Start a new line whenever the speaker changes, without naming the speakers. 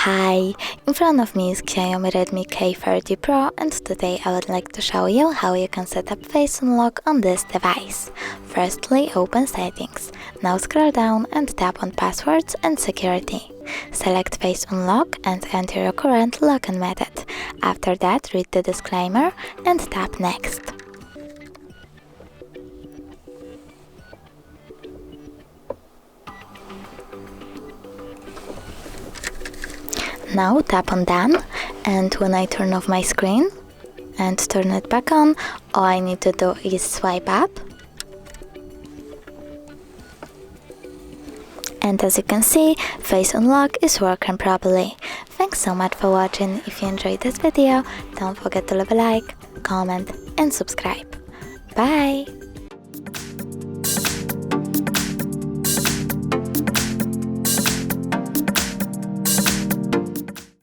Hi, in front of me is XIAOMI Redmi K30 Pro, and today I would like to show you how you can set up face unlock on this device. Firstly, open Settings. Now scroll down and tap on Passwords and Security. Select Face Unlock and enter your current login method. After that, read the disclaimer and tap Next. Now tap on Done, and when I turn off my screen and turn it back on, all I need to do is swipe up. And as you can see, Face Unlock is working properly. Thanks so much for watching. If you enjoyed this video, don't forget to leave a like, comment and subscribe. Bye!